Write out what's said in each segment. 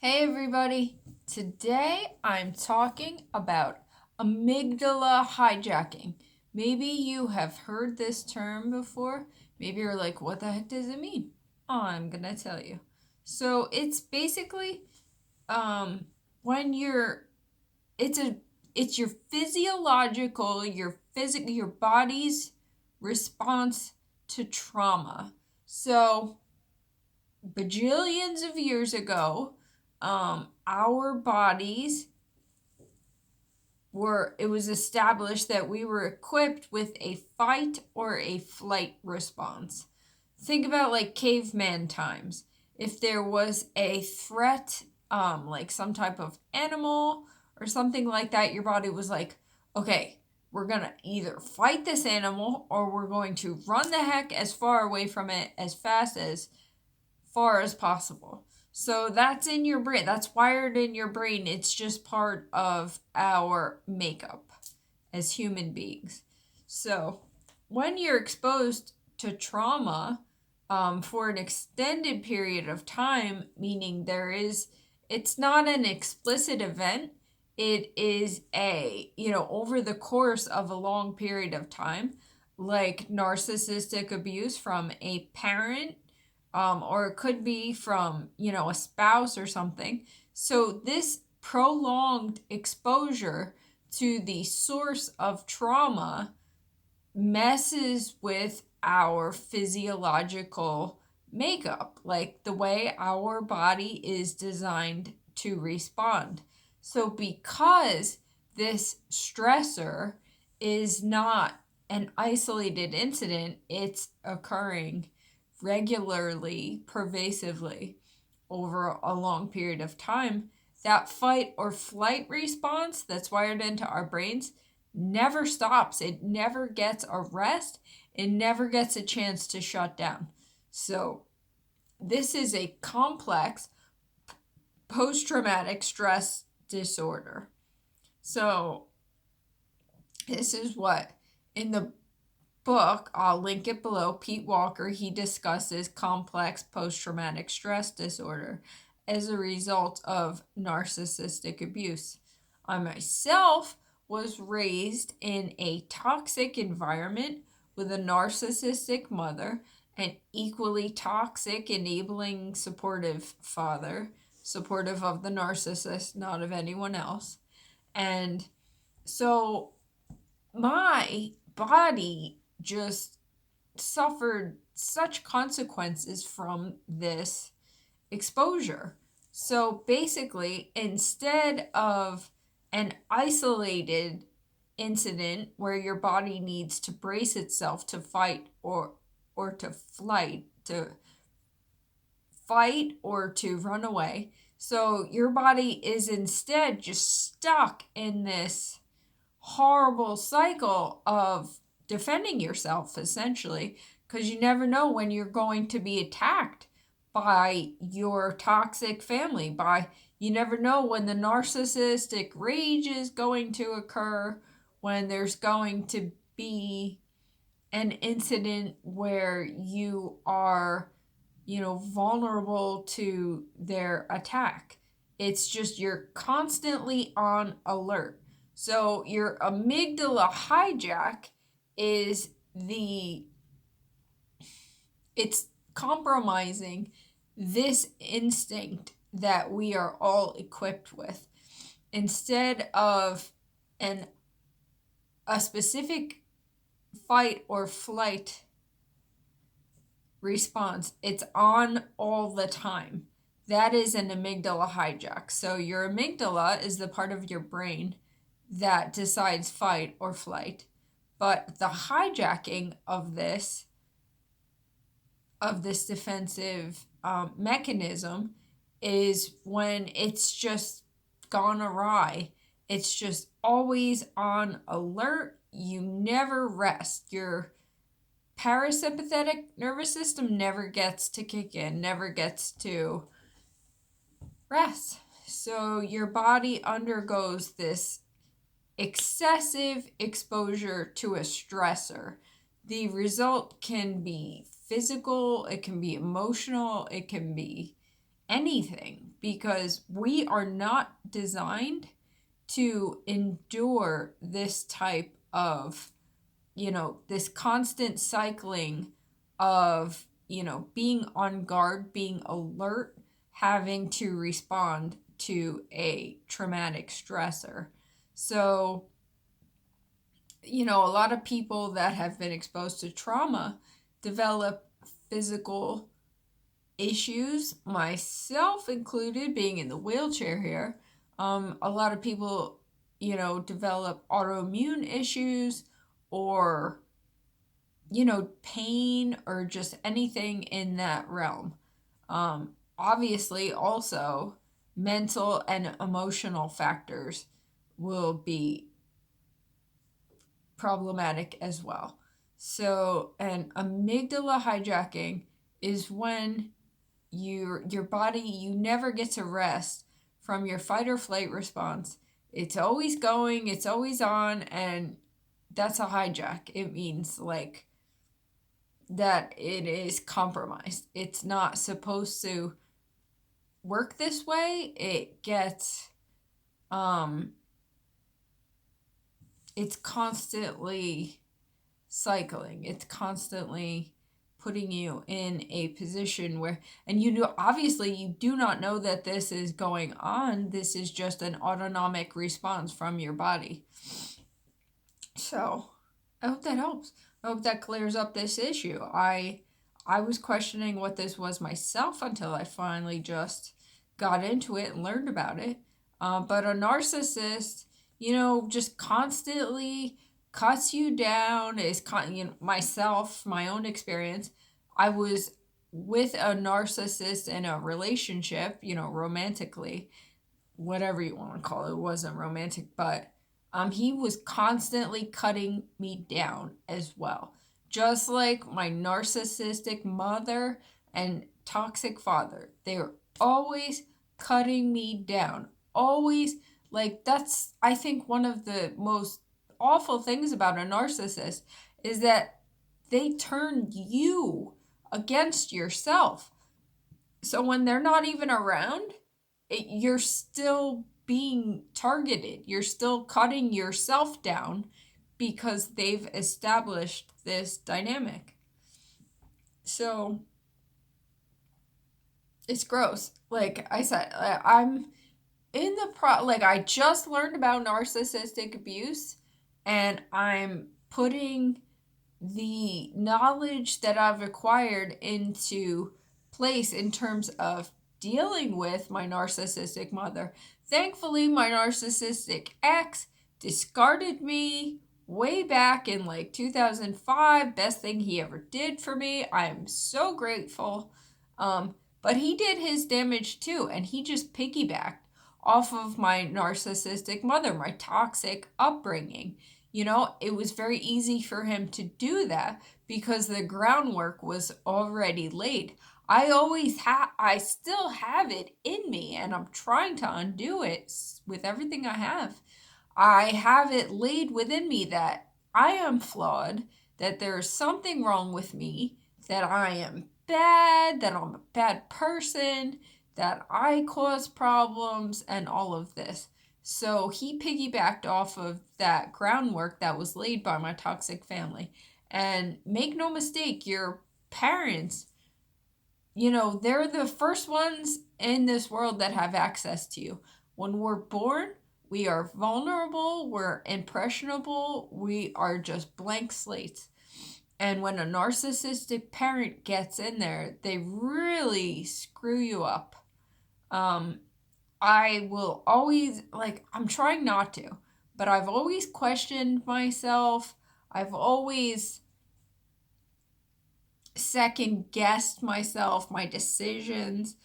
Hey everybody! Today I'm talking about amygdala hijacking. Maybe you have heard this term before. Maybe you're like, what the heck does it mean? I'm gonna tell you. So it's basically when it's a it's your physiological, your body's response to trauma. So bajillions of years ago, our bodies it was established that we were equipped with a fight or a flight response. Think about like caveman times. If there was a threat, like some type of animal or something like that, your body was like, okay, we're gonna either fight this animal or we're going to run the heck as far away from it as far as possible. So that's in your brain. That's wired in your brain. It's just part of our makeup as human beings. So when you're exposed to trauma for an extended period of time, meaning it's not an explicit event, it is over the course of a long period of time, like narcissistic abuse from a parent, or it could be from, a spouse or something. So this prolonged exposure to the source of trauma messes with our physiological makeup, like the way our body is designed to respond. So because this stressor is not an isolated incident, it's occurring regularly, pervasively over a long period of time, that fight or flight response that's wired into our brains never stops. It never gets a rest. It never gets a chance to shut down. So this is a complex post-traumatic stress disorder. So this is what in the book, I'll link it below, Pete Walker, he discusses complex post-traumatic stress disorder as a result of narcissistic abuse. I myself was raised in a toxic environment with a narcissistic mother, an equally toxic, enabling, supportive father, supportive of the narcissist, not of anyone else. And so my body just suffered such consequences from this exposure. So basically, instead of an isolated incident where your body needs to brace itself to fight or to fight or to run away, so your body is instead just stuck in this horrible cycle of defending yourself, essentially, because you never know when you're going to be attacked by your toxic family. You never know when the narcissistic rage is going to occur, when there's going to be an incident where you are, vulnerable to their attack. It's just you're constantly on alert. So your amygdala hijack is it's compromising this instinct that we are all equipped with. Instead of a specific fight or flight response, it's on all the time. That is an amygdala hijack. So your amygdala is the part of your brain that decides fight or flight. But the hijacking of this defensive mechanism is when it's just gone awry. It's just always on alert. You never rest. Your parasympathetic nervous system never gets to kick in, never gets to rest. So your body undergoes this excessive exposure to a stressor. The result can be physical, it can be emotional, it can be anything. because we are not designed to endure this type of, this constant cycling of, being on guard, being alert, having to respond to a traumatic stressor. So, a lot of people that have been exposed to trauma develop physical issues, myself included, being in the wheelchair here. A lot of people, develop autoimmune issues or, pain or just anything in that realm. Obviously, also, mental and emotional factors will be problematic as well. So, an amygdala hijacking is when your body, you never get to rest from your fight or flight response. It's always going, it's always on, and that's a hijack. It means like that it is compromised. It's not supposed to work this way. It gets it's constantly cycling. It's constantly putting you in a position where, and obviously you do not know that this is going on. This is just an autonomic response from your body. So I hope that helps. I hope that clears up this issue. I was questioning what this was myself until I finally just got into it and learned about it. But a narcissist, just constantly cuts you down. Myself, my own experience, I was with a narcissist in a relationship, romantically, whatever you want to call it. It wasn't romantic, but he was constantly cutting me down as well. Just like my narcissistic mother and toxic father. They were always cutting me down. Always, like, that's, I think, one of the most awful things about a narcissist is that they turn you against yourself. So when they're not even around, you're still being targeted. You're still cutting yourself down because they've established this dynamic. So it's gross. Like I said, I'm in the I just learned about narcissistic abuse, and I'm putting the knowledge that I've acquired into place in terms of dealing with my narcissistic mother. Thankfully, my narcissistic ex discarded me way back in 2005. Best thing he ever did for me. I am so grateful. But he did his damage too, and he just piggybacked off of my narcissistic mother, my toxic upbringing. It was very easy for him to do that because the groundwork was already laid. I still have it in me, and I'm trying to undo it with everything I have. I have it laid within me that I am flawed, that there's something wrong with me, that I am bad, that I'm a bad person, that I cause problems, and all of this. So he piggybacked off of that groundwork that was laid by my toxic family. And make no mistake, your parents, they're the first ones in this world that have access to you. When we're born, we are vulnerable, we're impressionable, we are just blank slates. And when a narcissistic parent gets in there, they really screw you up. I will always, I'm trying not to, but I've always questioned myself. I've always second guessed myself, my decisions.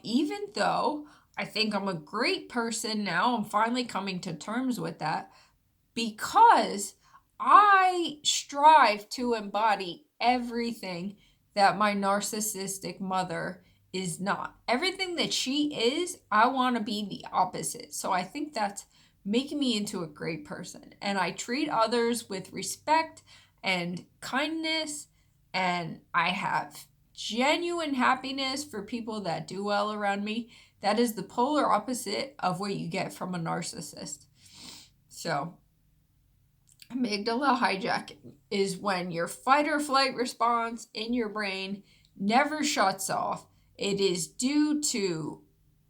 Even though I think I'm a great person now, I'm finally coming to terms with that because I strive to embody everything that my narcissistic mother is not. Everything that she is, I want to be the opposite. So I think that's making me into a great person. And I treat others with respect and kindness. And I have genuine happiness for people that do well around me. That is the polar opposite of what you get from a narcissist. So, amygdala hijacking is when your fight or flight response in your brain never shuts off. It is due to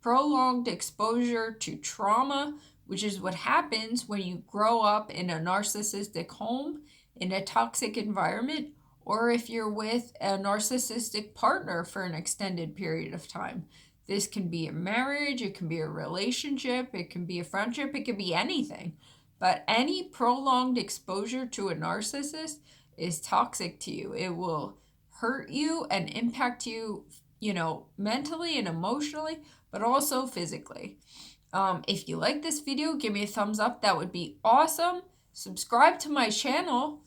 prolonged exposure to trauma, which is what happens when you grow up in a narcissistic home, in a toxic environment, or if you're with a narcissistic partner for an extended period of time. This can be a marriage, it can be a relationship, it can be a friendship, it can be anything. But any prolonged exposure to a narcissist is toxic to you. It will hurt you and impact you, mentally and emotionally, but also physically. If you like this video, give me a thumbs up. That would be awesome. Subscribe to my channel.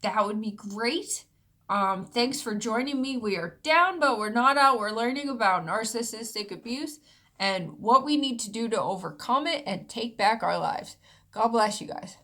That would be great. Thanks for joining me. We are down, but we're not out. We're learning about narcissistic abuse and what we need to do to overcome it and take back our lives. God bless you guys.